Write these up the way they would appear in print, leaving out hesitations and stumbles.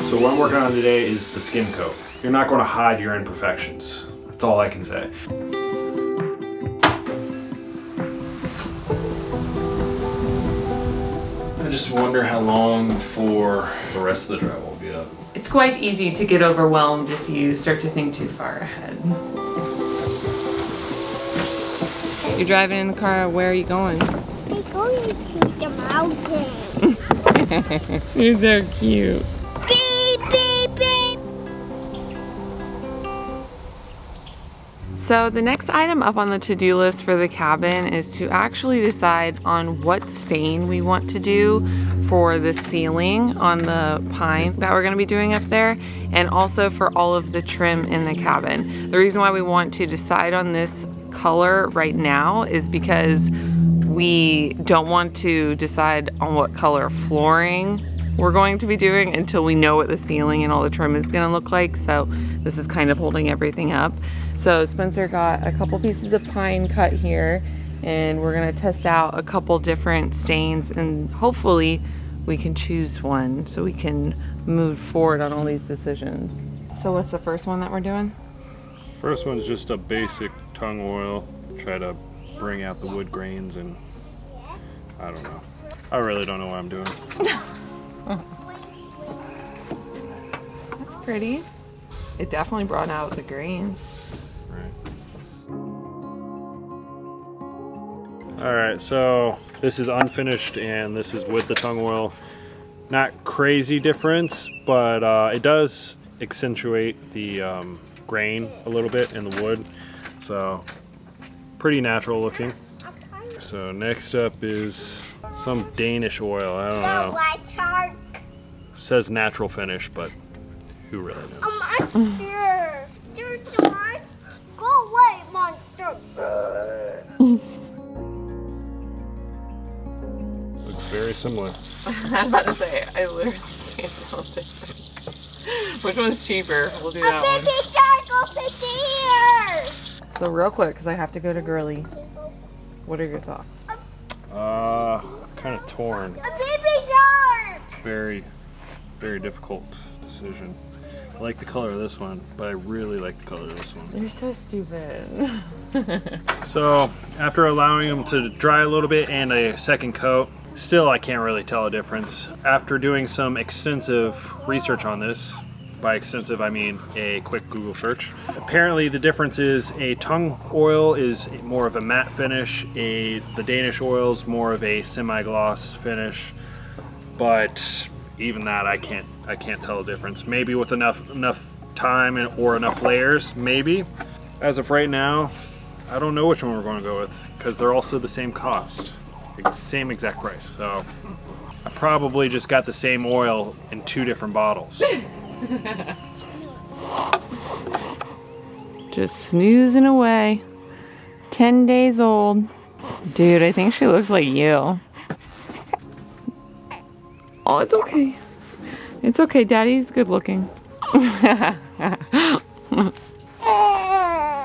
So what I'm working on today is the skim coat. You're not going to hide your imperfections. That's all I can say. I just wonder how long before the rest of the drywall will be up. It's quite easy to get overwhelmed if you start to think too far ahead. You're driving in the car. Where are you going? I'm going to the mountain. You're so cute. Beep, beep, beep. So the next item up on the to-do list for the cabin is to actually decide on what stain we want to do for the ceiling on the pine that we're going to be doing up there, and also for all of the trim in the cabin. The reason why we want to decide on this color right now is because we don't want to decide on what color flooring we're going to be doing until we know what the ceiling and all the trim is going to look like. So this is kind of holding everything up. So Spencer got a couple pieces of pine cut here, and we're going to test out a couple different stains, and hopefully we can choose one so we can move forward on all these decisions. So what's the first one that we're doing? First one's just a basic tung oil. Try to bring out the wood grains, and I don't know. I really don't know what I'm doing. That's pretty. It definitely brought out the grains. Right. Alright, so this is unfinished and this is with the tung oil. Not crazy difference, but it does accentuate the grain a little bit in the wood. So pretty natural looking. So next up is some Danish oil. I don't know. White shark. Says natural finish, but who really knows? I'm sure. There's one. Go away, monster. Looks very similar. I was about to say, I literally can't tell the difference. Which one's cheaper? We'll do that one. Baby shark over there. So real quick, because I have to go to Girly. What are your thoughts? Kind of torn. A baby shark. Very, very difficult decision. I like the color of this one, but I really like the color of this one. You're so stupid. So after allowing them to dry a little bit and a second coat, still I can't really tell a difference. After doing some extensive research on this, by extensive I mean a quick Google search, apparently the difference is a tung oil is more of a matte finish, the Danish oil is more of a semi-gloss finish, but even that I can't tell the difference. Maybe with enough time or enough layers, maybe. As of right now, I don't know which one we're going to go with because they're also the same cost, same exact price. So I probably just got the same oil in 2 different bottles. Just snoozing away. 10 days old. Dude, I think she looks like you. Oh, it's okay. It's okay, Daddy's good looking.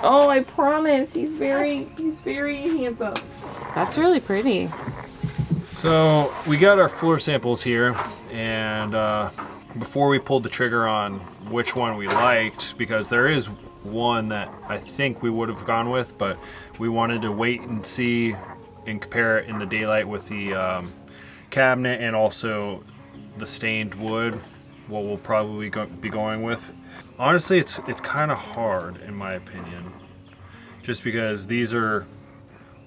Oh, I promise. He's very handsome. That's really pretty. So we got our floor samples here, and before we pulled the trigger on which one we liked, because there is one that I think we would have gone with, but we wanted to wait and see and compare it in the daylight with the cabinet and also the stained wood, what we'll probably be going with. Honestly, it's kind of hard in my opinion, just because these are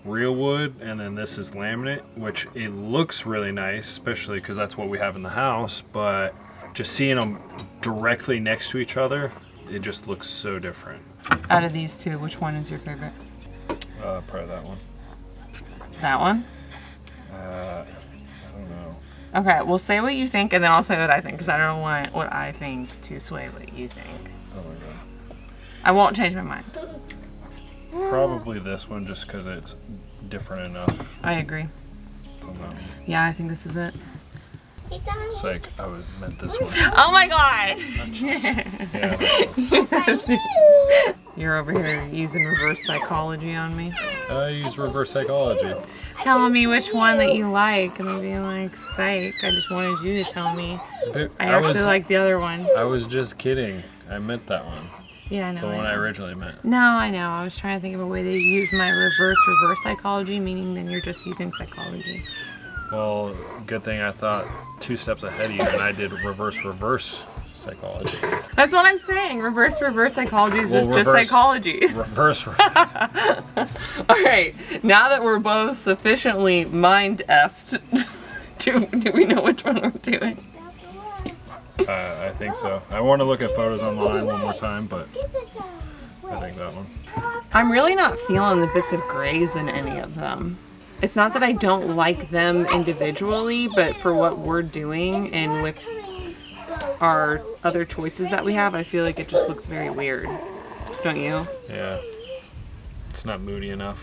real wood and then this is laminate, which it looks really nice, especially because that's what we have in the house, but just seeing them directly next to each other, it just looks so different. Out of these two, which one is your favorite? Probably that one. That one? I don't know. Okay, well say what you think and then I'll say what I think, because I don't want what I think to sway what you think. Oh my god. I won't change my mind. Probably this one, just because it's different enough. I agree. From that one. Yeah, I think this is it. It's like I meant this one. Oh my god! Yeah. You're over here using reverse psychology on me. I use reverse psychology. Telling me which one that you like and being like, psych, I just wanted you to tell me. I actually like the other one. I was just kidding. I meant that one. Yeah, I know. The one I originally meant. No, I know. I was trying to think of a way to use my reverse psychology, meaning then you're just using psychology. Well, good thing I thought 2 steps ahead of you and I did reverse psychology. That's what I'm saying. Reverse psychology is just psychology. Reverse. Alright, now that we're both sufficiently mind-effed, do we know which one we're doing? I think so. I want to look at photos online one more time, but I think that one. I'm really not feeling the bits of grays in any of them. It's not that I don't like them individually, but for what we're doing and with our other choices that we have, I feel like it just looks very weird. Don't you? Yeah. It's not moody enough.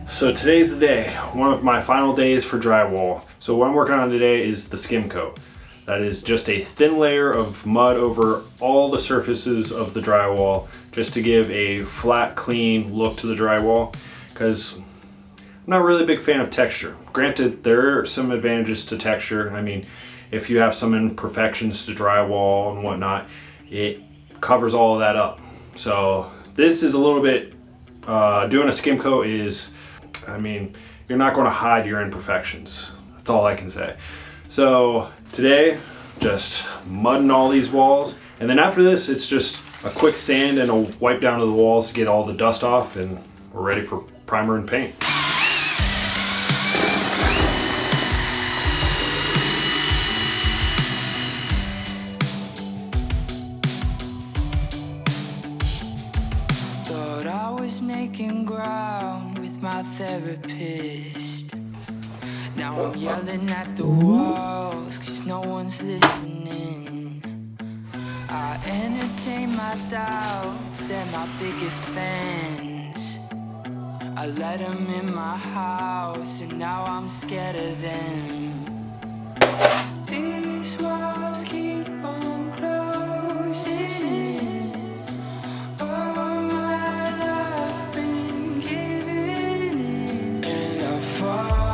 So today's the day, one of my final days for drywall. So what I'm working on today is the skim coat. That is just a thin layer of mud over all the surfaces of the drywall, just to give a flat, clean look to the drywall, because I'm not really a big fan of texture. Granted, there are some advantages to texture. I mean, if you have some imperfections to drywall and whatnot, it covers all of that up. So this is a little bit, doing a skim coat is, I mean, you're not going to hide your imperfections. That's all I can say. So today, just mudding all these walls. And then after this, it's just a quick sand and a wipe down of the walls to get all the dust off, and we're ready for primer and paint. Thought I was making ground with my therapist. Now I'm yelling at the walls, cause no one's listening. I entertain my doubts, they're my biggest fans. I let them in my house, and now I'm scared of them. These walls keep on closing in. All my life been giving in, and I fall.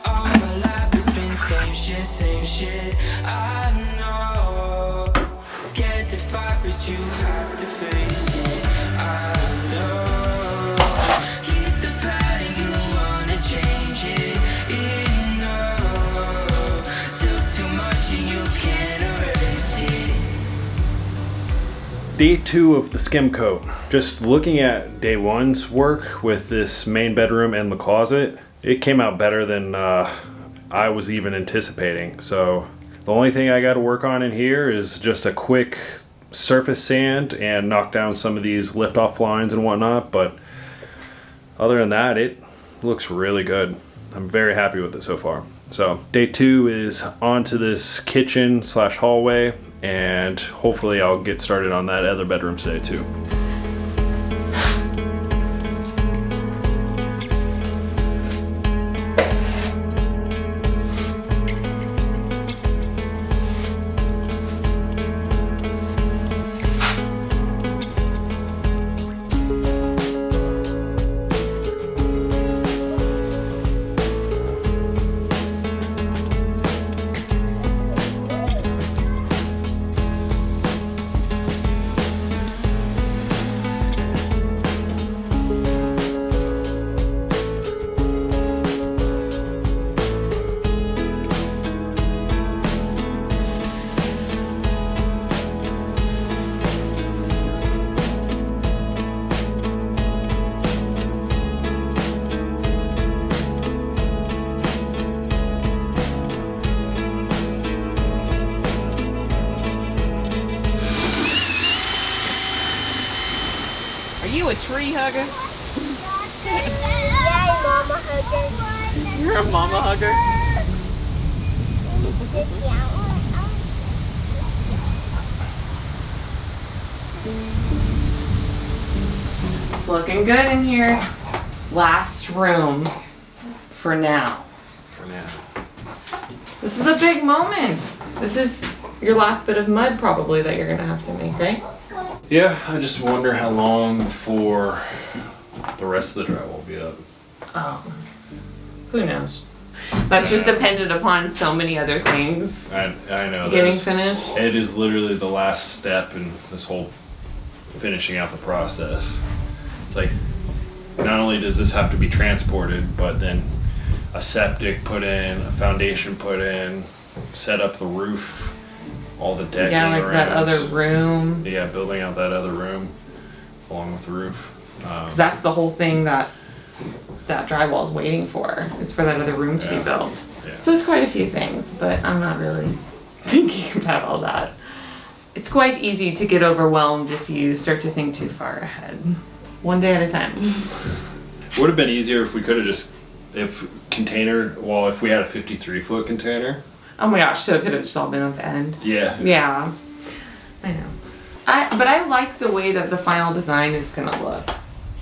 All my life has been same shit. I know, scared to fight, but you have to face it. I know, keep the pattern, you wanna change it. You know, took too much and you can't erase it. Day 2 of the skim coat. Just looking at day 1's work with this main bedroom and the closet, it came out better than I was even anticipating. So the only thing I got to work on in here is just a quick surface sand and knock down some of these lift off lines and whatnot, but other than that, it looks really good. I'm very happy with it so far. So day 2 is onto this kitchen / hallway, and hopefully I'll get started on that other bedroom today too. a tree hugger? Yeah, mama hugger. You're a mama hugger? It's looking good in here. Last room for now. For now. This is a big moment. This is your last bit of mud probably that you're gonna have to make, right? Yeah, I just wonder how long before the rest of the drywall will be up. Who knows? That's just dependent upon so many other things I know. getting finished. It is literally the last step in this whole finishing out the process. It's like, not only does this have to be transported, but then a septic put in, a foundation put in, set up the roof, all the decking Yeah, like around. that other room. Yeah, building out that other room along with the roof. 'Cause that's the whole thing that drywall is waiting for. Is for that other room to be built. Yeah. So it's quite a few things, but I'm not really thinking about all that. It's quite easy to get overwhelmed if you start to think too far ahead. One day at a time. Would have been easier if we could have just, if we had a 53-foot container. Oh my gosh, so it could have just all been at the end. Yeah. Yeah, I know. But I like the way that the final design is gonna look.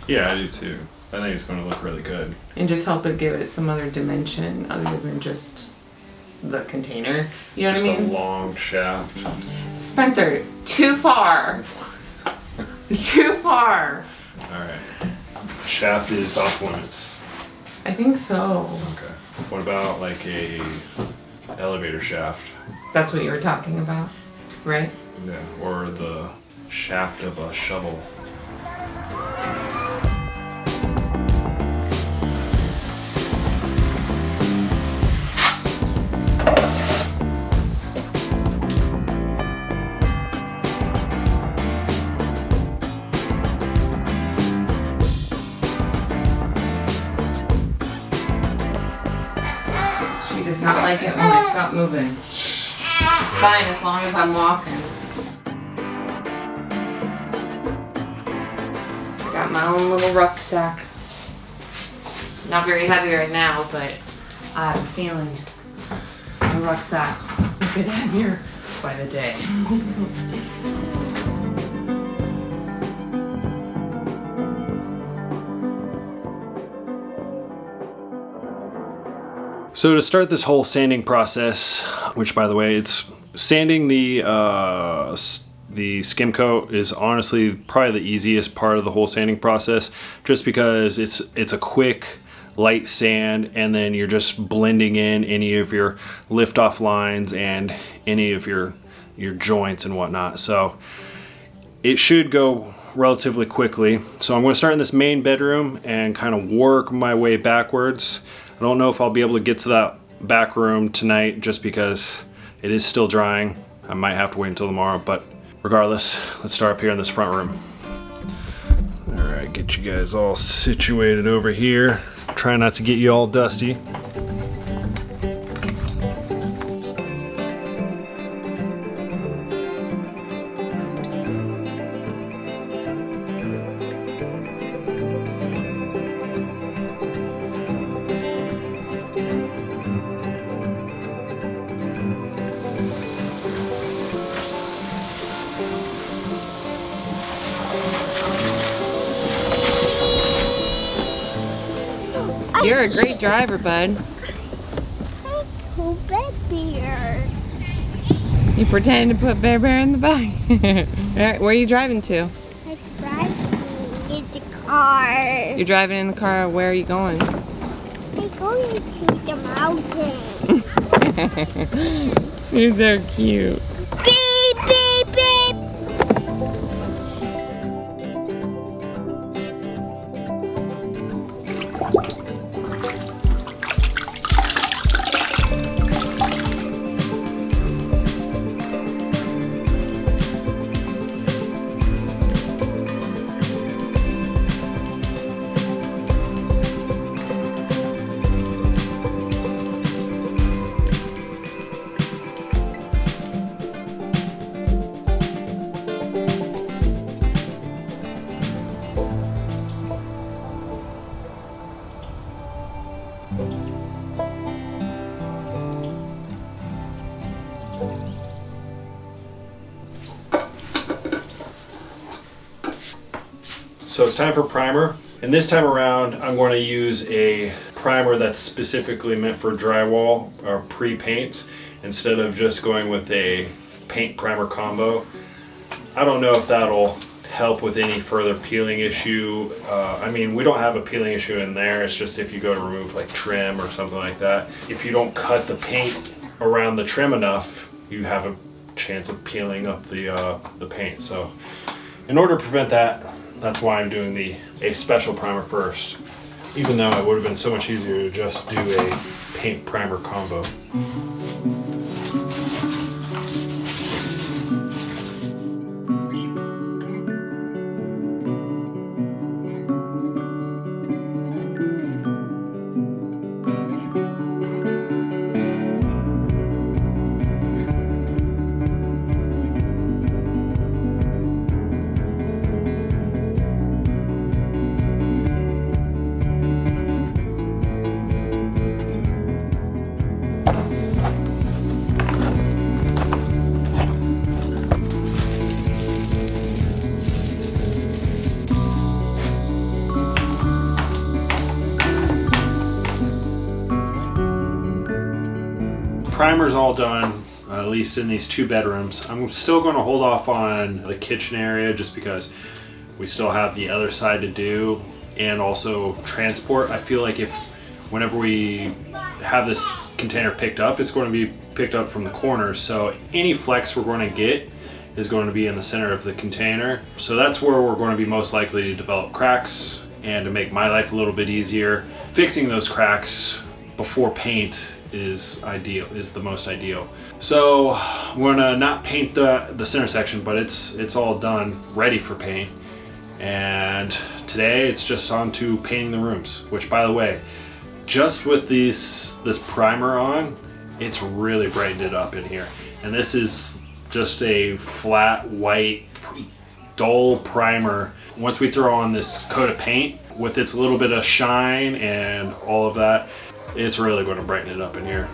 Yeah, I do too. I think it's going to look really good. And just help it give it some other dimension other than just the container. You know Just what I mean? a long shaft. Spencer, too far. Too far. Alright. Shaft is off limits. I think so. Okay. What about like a elevator shaft? That's what you were talking about, right? Yeah. Or the shaft of a shovel. She does not like it when I stop moving. It's fine as long as I'm walking. I got my own little rucksack. Not very heavy right now, but I have a feeling the rucksack will get heavier by the day. So to start this whole sanding process, which by the way, it's sanding the skim coat is honestly probably the easiest part of the whole sanding process, just because it's a quick light sand, and then you're just blending in any of your lift off lines and any of your joints and whatnot. So it should go relatively quickly. So I'm going to start in this main bedroom and kind of work my way backwards. I don't know if I'll be able to get to that back room tonight just because it is still drying. I might have to wait until tomorrow, but regardless, let's start up here in this front room. All right, get you guys all situated over here. Try not to get you all dusty. You're a great driver, bud. Who bet beer? You pretend to put Bear Bear in the back. Alright, where are you driving to? I'm driving in the car. You're driving in the car. Where are you going? I'm going to the mountain. You're so cute. Beep, beep, beep. So it's time for primer. And this time around, I'm going to use a primer that's specifically meant for drywall or pre-paint instead of just going with a paint primer combo. I don't know if that'll help with any further peeling issue. I mean, we don't have a peeling issue in there. It's just if you go to remove like trim or something like that, if you don't cut the paint around the trim enough, you have a chance of peeling up the paint. So in order to prevent that, that's why I'm doing a special primer first, even though it would have been so much easier to just do a paint primer combo. Primer's all done, at least in these 2 bedrooms. I'm still going to hold off on the kitchen area just because we still have the other side to do, and also transport. I feel like whenever we have this container picked up, it's going to be picked up from the corners, so any flex we're going to get is going to be in the center of the container. So that's where we're going to be most likely to develop cracks, and to make my life a little bit easier, fixing those cracks before paint is the most ideal. So we're gonna not paint the center section, but it's all done, ready for paint. And today it's just on to painting the rooms, which, by the way, just with this primer on, it's really brightened it up in here. And this is just a flat white dull primer. Once we throw on this coat of paint with its little bit of shine and all of that, it's really going to brighten it up in here.